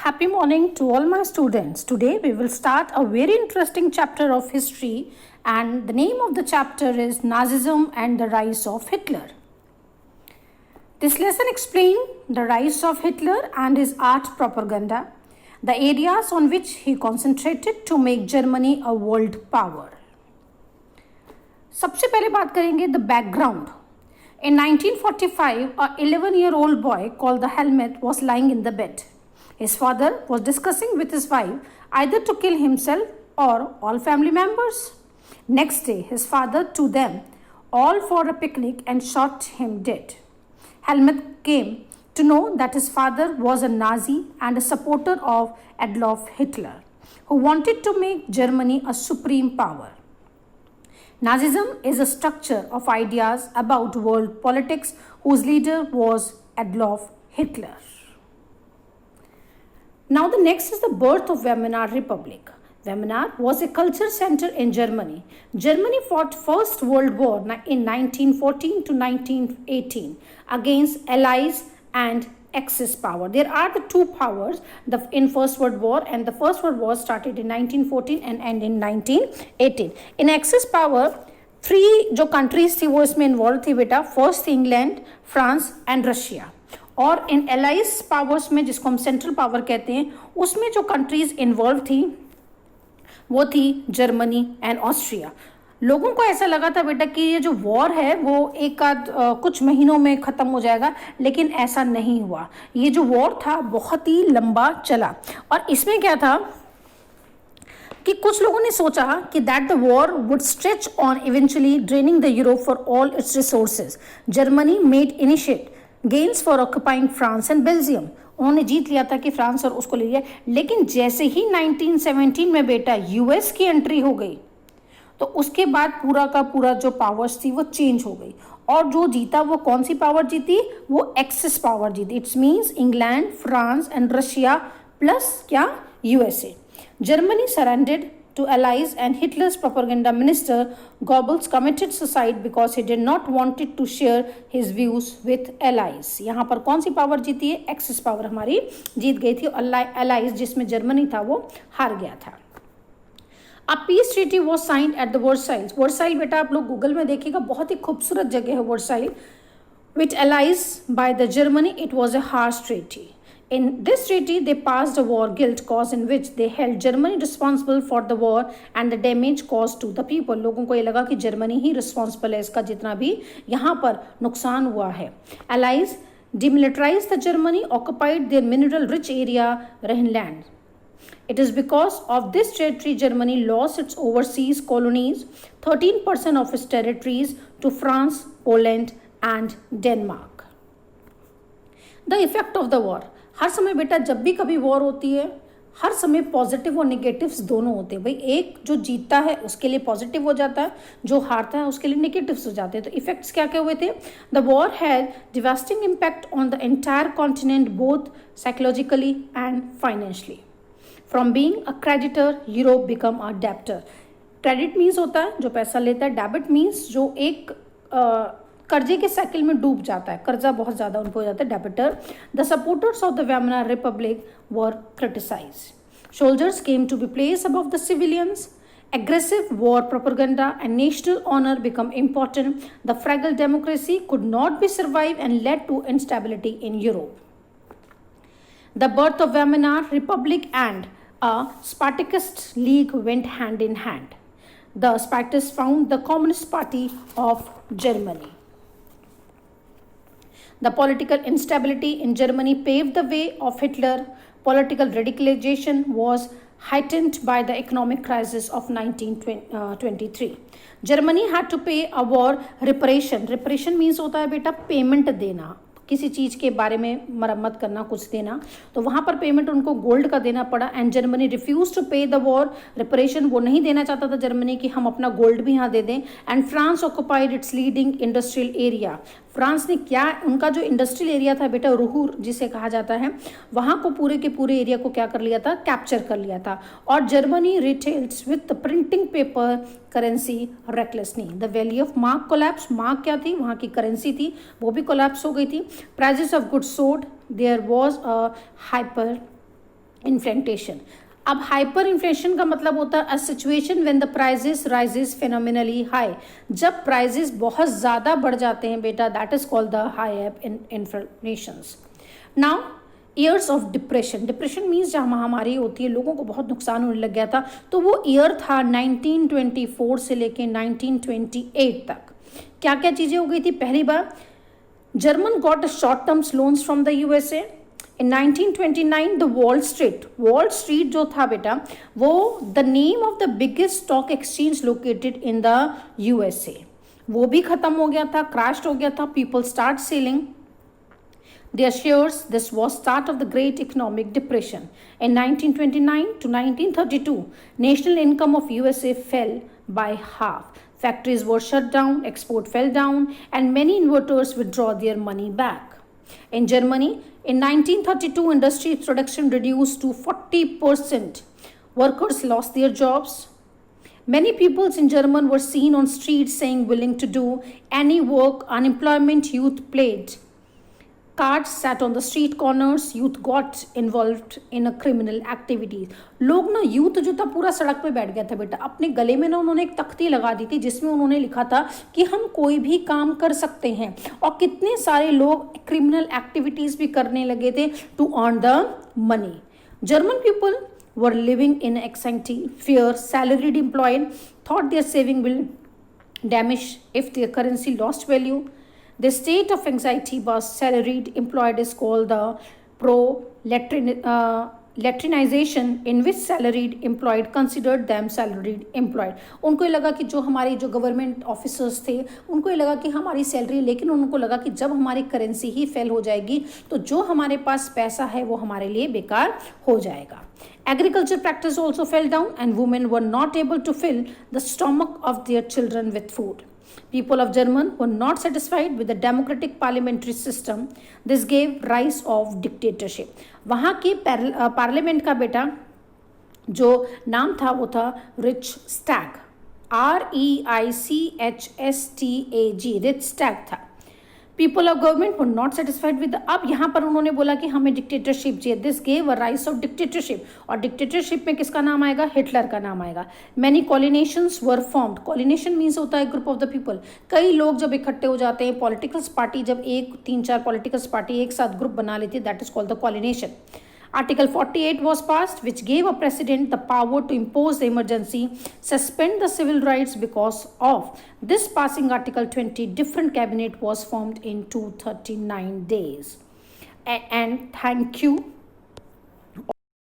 Happy morning to all my students. Today we will start a very interesting chapter of history, and the name of the chapter is Nazism and the Rise of Hitler. This lesson explains the rise of Hitler and his art propaganda, the areas on which he concentrated to make Germany a world power. सबसे पहले बात करेंगे the background. In 1945, a 11-year-old boy called the Helmut was lying in the bed. His father was discussing with his wife either to kill himself or all family members. Next day, his father took them all for a picnic and shot him dead. Helmut came to know that his father was a Nazi and a supporter of Adolf Hitler, who wanted to make Germany a supreme power. Nazism is a structure of ideas about world politics whose leader was Adolf Hitler. Now the next is the birth of Weimar Republic. Weimar was a culture center in Germany. Germany fought First World War in 1914 to 1918 against Allies and Axis power. There are the two powers in First World War, and the First World War started in 1914 and ended in 1918. In Axis power, three जो countries थी वो इसमें involved थी बेटा. First थी England, France and Russia. और इन allies powers में, जिसको हम सेंट्रल पावर कहते हैं, उसमें जो कंट्रीज इन्वॉल्व थी वो थी जर्मनी एंड ऑस्ट्रिया. लोगों को ऐसा लगा था बेटा कि ये जो वॉर है वो एक आध कुछ महीनों में ख़त्म हो जाएगा, लेकिन ऐसा नहीं हुआ. ये जो वॉर था बहुत ही लंबा चला. और इसमें क्या था कि कुछ लोगों ने सोचा कि that the war would stretch on eventually draining the Europe for all it's resources. Germany made initiate gains for occupying France and Belgium. उन्होंने जीत लिया था कि फ्रांस और उसको ले लिया. लेकिन जैसे ही 1917 में बेटा यूएस की एंट्री हो गई तो उसके बाद पूरा का पूरा जो पावर्स थी वो चेंज हो गई. और जो जीता वो कौन सी पावर जीती? वो एक्सिस पावर जीती. It's means England, France and Russia plus क्या USA. Germany surrendered to allies, and Hitler's propaganda minister Goebbels committed suicide because he did not wanted to share his views with allies. यहाँ पर कौन सी power जीती है? Axis power हमारी जीत गई थी. allies जिसमें जर्मनी था वो हार गया था. A peace treaty was signed at the Versailles. Versailles बेटा आप लोग गूगल में देखिएगा, बहुत ही खूबसूरत जगह है Versailles. With allies by the Germany, it was a harsh treaty. In this treaty, they passed a war guilt cause in which they held Germany responsible for the war and the damage caused to the people. लोगों को ये लगा कि Germany ही responsible है इसका जितना भी यहाँ पर नुकसान हुआ है. Allies demilitarized the Germany, occupied their mineral rich area Rhineland. It is because of this treaty Germany lost its overseas colonies, 13% of its territories, to France, Poland and Denmark. The effect of the war. हर समय बेटा जब भी कभी war होती है हर समय positive और negatives दोनों होते हैं. भाई एक जो जीतता है उसके लिए पॉजिटिव हो जाता है, जो हारता है उसके लिए निगेटिव्स हो जाते हैं. तो इफेक्ट्स क्या क्या हुए थे? The war had devastating impact on the entire continent both psychologically and financially. From being a creditor Europe become a debtor. Credit means होता है जो पैसा लेता है, डेबिट मीन्स जो एक कर्जे के साइकिल में डूब जाता है, कर्जा बहुत ज्यादा उनको हो जाता है, debtor. The supporters of the Weimar republic were criticised. Soldiers came to be placed above the civilians. Aggressive war propaganda and national honor become important. The fragile democracy could not be survived and led to instability in Europe. The birth of Weimar Republic and a Spartacist League went hand in hand. The Spartans found the Communist Party of Germany. The political instability in Germany paved the way of Hitler. Political radicalization was heightened by the economic crisis of 1923. Germany had to pay a war reparation. Reparation means होता है बेटा payment देना, किसी चीज़ के बारे में मरम्मत करना, कुछ देना. तो वहाँ पर पेमेंट उनको गोल्ड का देना पड़ा. एंड जर्मनी रिफ्यूज टू पे द वॉर रिपरेशन. वो नहीं देना चाहता था जर्मनी कि हम अपना गोल्ड भी यहाँ दे दें. And France occupied it's leading industrial area. France ने क्या, उनका जो इंडस्ट्रियल एरिया था बेटा रूहुर जिसे कहा जाता है, वहाँ को पूरे के पूरे एरिया को क्या कर लिया था? कैप्चर कर लिया था. और Germany retails with the printing paper currency recklessly. The value of mark collapse. Mark क्या थी? वहाँ की करेंसी थी, वो भी कोलैप्स हो गई थी. Prices of goods sold. There was a hyper inflation. अब हाइपर इन्फ्लेशन का मतलब होता है a situation when the prices rises phenomenally high. जब प्राइजेस बहुत ज़्यादा बढ़ जाते हैं बेटा, that is called the high inflation. Now years of depression. Depression means जहाँ महामारी होती है, लोगों को बहुत नुकसान होने लग गया था, तो वो ईयर था 1924 से लेके 1928 तक। क्या क्या चीज़ें हो गई थी? पहली बार German got short terms loans from the USA. In 1929 the wall street जो था बेटा, वो the name of the biggest stock exchange located in the USA, वो भी खत्म हो गया था, क्रैश हो गया था। People start selling their shares. This was start of the Great Economic Depression. In 1929 to 1932, national income of USA fell by half. Factories were shut down, export fell down, and many inverters withdraw their money back. In Germany, in 1932, industry production reduced to 40%. Workers lost their jobs. Many peoples in Germany were seen on streets saying willing to do any work. Unemployment youth played cards, sat on the street corners. Youth got involved in a criminal activities. लोग ना, youth जो था पूरा सड़क पे बैठ गया था बेटा। अपने गले में ना उन्होंने एक तख्ती लगा दी थी जिसमें उन्होंने लिखा था कि हम कोई भी काम कर सकते हैं, और कितने सारे लोग क्रिमिनल एक्टिविटीज भी करने लगे थे to earn the money. German people were living in anxiety, fear. Salaried employed thought their saving will damage if their currency lost value. The state of anxiety was salaried employed is called the proletarianization, in which salaried employed considered them salaried employed. उनको ये लगा कि जो हमारे जो government officers थे, उनको ये लगा कि हमारी सैलरी, लेकिन उनको लगा कि जब हमारी करेंसी ही फेल हो जाएगी तो जो हमारे पास पैसा है वो हमारे लिए बेकार हो जाएगा। Agriculture practice also fell down, and women were not able to fill the stomach of their children with food. People of Germany were not satisfied with the democratic parliamentary system. This gave rise of dictatorship. वहाँ की parliament का बेटा जो नाम था वो था Reichstag, REICHSTAG, Reichstag था। People of government were not satisfied with. अब यहाँ पर उन्होंने बोला कि हमें डिक्टेटरशिप चाहिए। This gave a rise of dictatorship, और डिक्टेटरशिप में किसका नाम आएगा? हिटलर का नाम आएगा। Many coalitions were formed. Coalition means होता है ग्रुप ऑफ द पीपल। कई लोग जब इकट्ठे हो जाते हैं, पॉलिटिकल्स पार्टी जब एक 3-4 पॉलिटिकल्स पार्टी एक साथ ग्रुप बना लेती है, that is called the coalition. Article 48 was passed, which gave a president the power to impose the emergency, suspend the civil rights. Because of this passing Article 20, different cabinet was formed in 239 days. And thank you.